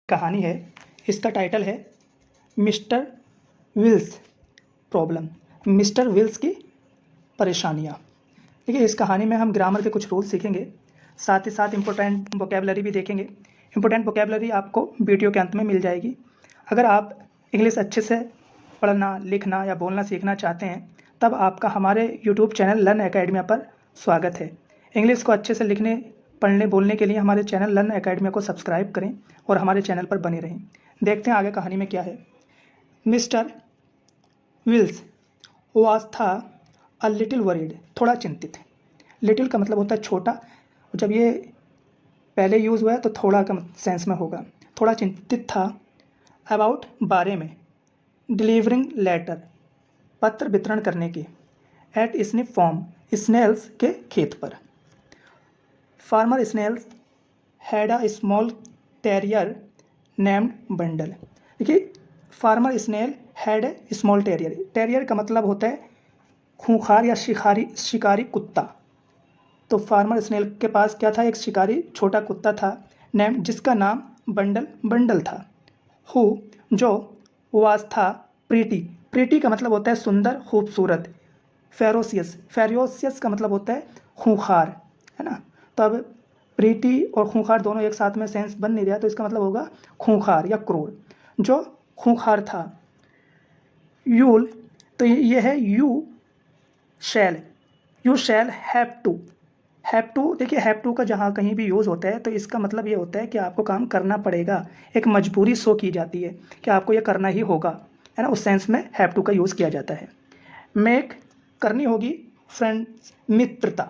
कहानी है। इसका टाइटल है mister Wills problem, mister Wills की परेशानियाँ। देखिए, इस कहानी में हम ग्रामर के कुछ रूल्स सीखेंगे, साथ ही साथ इम्पोर्टेंट वोकेबलरी भी देखेंगे। इम्पोर्टेंट वोकेबलरी आपको वीडियो के अंत में मिल जाएगी। अगर आप इंग्लिश अच्छे से पढ़ना, लिखना या बोलना सीखना चाहते हैं, तब आपका हमारे यूट्यूब चैनल लर्न एकेडमी पर स्वागत है। इंग्लिश को अच्छे से लिखने, पढ़ने, बोलने के लिए हमारे चैनल लर्न एकेडमी को सब्सक्राइब करें और हमारे चैनल पर बने रहें। देखते हैं आगे कहानी में क्या है। मिस्टर विल्स वाज था अ लिटिल वरीड, थोड़ा चिंतित। लिटिल का मतलब होता है छोटा, जब ये पहले यूज़ हुआ है तो थोड़ा का सेंस में होगा। थोड़ा चिंतित था अबाउट, बारे में, डिलीवरिंग लेटर, पत्र वितरण करने की, एट स्निप फार्म, स्नेल्स के खेत पर। Farmer Snells had a small terrier named Bundle. देखिए, farmer Snell had a small terrier. Terrier का मतलब होता है खूंखार या शिकारी कुत्ता। तो फार्मर स्नेल के पास क्या था? एक शिकारी छोटा कुत्ता था, नेम, जिसका नाम बंडल था। हु, जो, वाज था प्रीटी। प्रीटी का मतलब होता है सुंदर, खूबसूरत। फेरोसियस का मतलब होता है खूंखार, है ना। तो अब प्रीटी और खूंखार दोनों एक साथ में सेंस बन नहीं रहा, तो इसका मतलब होगा खूंखार या क्रूर, जो खूंखार था। यूल, तो ये है यू शैल हैव टू। देखिए, हैव टू का जहाँ कहीं भी यूज़ होता है तो इसका मतलब ये होता है कि आपको काम करना पड़ेगा, एक मजबूरी शो की जाती है कि आपको ये करना ही होगा, है ना। उस सेंस में हैव टू का यूज़ किया जाता है। मेक, करनी होगी, फ्रेंड्स, मित्रता,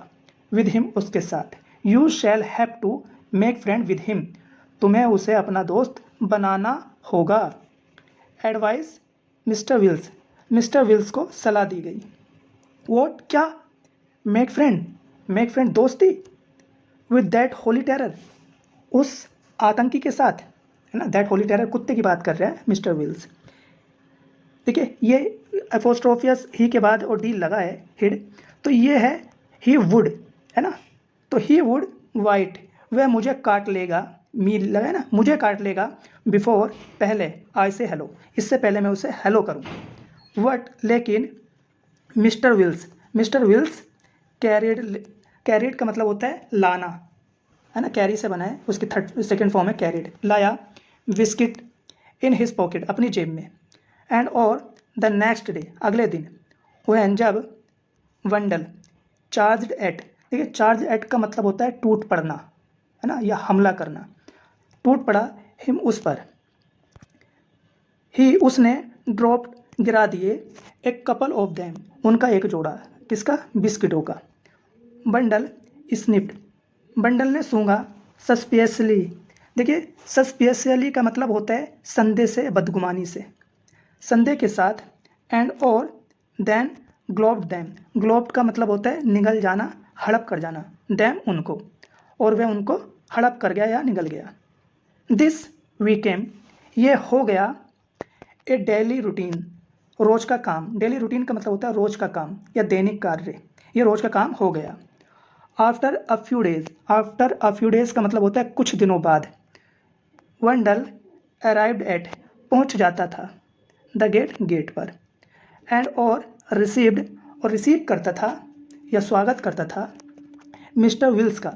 विद हिम, उसके साथ। You shall have to make friend with him, तुम्हें उसे अपना दोस्त बनाना होगा। एडवाइस मिस्टर विल्स को सलाह दी गई। वोट, क्या? मेक फ्रेंड, दोस्ती, विद दैट होली टेरर, उस आतंकी के साथ, है ना। दैट होली टेरर कुत्ते की बात कर रहे हैं मिस्टर विल्स। देखिए, ये एपोस्ट्रोफियस ही के बाद और डी लगा है, हिड, तो ये है ही वुड, है ना। तो ही वुड वाइट, वह मुझे काट लेगा, मी लगा है ना, मुझे काट लेगा, बिफोर, पहले, आई से हेलो, इससे पहले मैं उसे हेलो करूँ। वट, लेकिन, मिस्टर विल्स कैरिड का मतलब होता है लाना, है ना। कैरी से बना है, उसकी सेकेंड फॉर्म है कैरिड। लाया बिस्किट इन हिज पॉकेट, अपनी जेब में। एंड और द नेक्स्ट डे, अगले दिन, वह, जब, वंडल चार्ज्ड एट। देखिए, चार्ज एट का मतलब होता है टूट पड़ना, है ना, या हमला करना। टूट पड़ा हिम, उस पर। ही, उसने, ड्रॉप, गिरा दिए, एक कपल ऑफ देम, उनका एक जोड़ा, किसका? बिस्किटों का। बंडल स्निफ्ड, बंडल ने सूंघा, सस्पियसली। देखिए, सस्पियसली का मतलब होता है संदेह से, बदगुमानी से, संदेह के साथ। एंड और देन ग्लोब्ड दैम, ग्लोब्ड का मतलब होता है निगल जाना, हड़प कर जाना, दैम, उनको, और वह उनको हड़प कर गया या निगल गया। दिस वीकेम, ये हो गया, ए डेली रूटीन, रोज का काम। डेली रूटीन का मतलब होता है रोज का काम या दैनिक कार्य, ये रोज का काम हो गया। आफ्टर अ फ्यू डेज का मतलब होता है कुछ दिनों बाद। वंडल अराइव्ड एट, पहुंच जाता था, द गेट पर। एंड और रिसीव्ड, और रिसीव करता था या स्वागत करता था, मिस्टर विल्स का,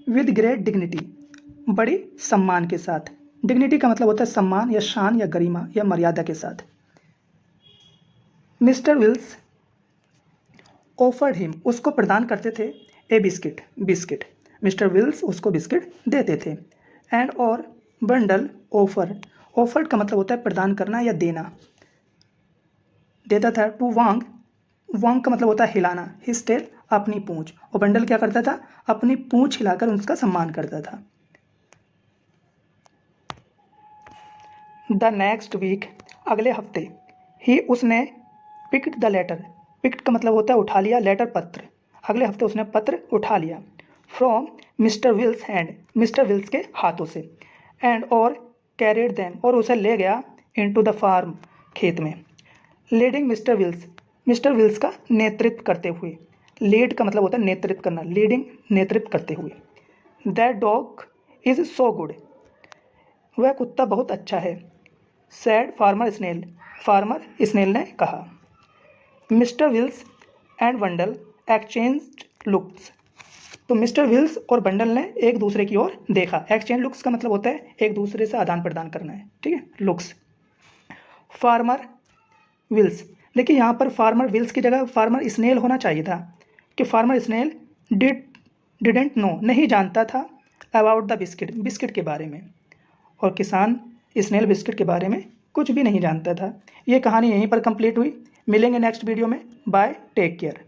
विद ग्रेट डिग्निटी, बड़ी सम्मान के साथ। डिग्निटी का मतलब होता है सम्मान या शान या गरिमा या मर्यादा के साथ। मिस्टर विल्स ऑफर्ड हिम, उसको प्रदान करते थे, ए बिस्किट। मिस्टर विल्स उसको बिस्किट देते थे। एंड और बंडल ऑफर्ड का मतलब होता है प्रदान करना या देना, देता था। टू वांग का मतलब होता है हिलाना, हिज टेल, अपनी पूंछ, और बंडल क्या करता था? अपनी पूंछ हिलाकर उसका सम्मान करता था। द नेक्स्ट वीक, अगले हफ्ते, ही, उसने, पिक्ड द लेटर, पिक्ड का मतलब होता है उठा लिया, लेटर, पत्र, अगले हफ्ते उसने पत्र उठा लिया, from mister Wills hand, mister Wills के हाथों से। एंड और कैरिड देम, और उसे ले गया, इनटू द फार्म, खेत में। लीडिंग मिस्टर विल्स का नेतृत्व करते हुए। लीड का मतलब होता है नेतृत्व करना, लीडिंग, नेतृत्व करते हुए। That dog is so good, वह कुत्ता बहुत अच्छा है। Said farmer Snell, farmer Snell ने कहा। Mister Wills and Bundle exchanged looks, तो मिस्टर विल्स और बंडल ने एक दूसरे की ओर देखा। एक्सचेंज लुक्स का मतलब होता है एक दूसरे से आदान प्रदान करना है, ठीक है, लुक्स। फार्मर विल्स, देखिए यहाँ पर फार्मर विल्स की जगह फार्मर स्नेल होना चाहिए था कि फार्मर स्नेल डिडेंट नो, नहीं जानता था अबाउट द बिस्किट, बिस्किट के बारे में, और किसान स्नेल बिस्किट के बारे में कुछ भी नहीं जानता था। ये कहानी यहीं पर कंप्लीट हुई। मिलेंगे नेक्स्ट वीडियो में। Bye, take care.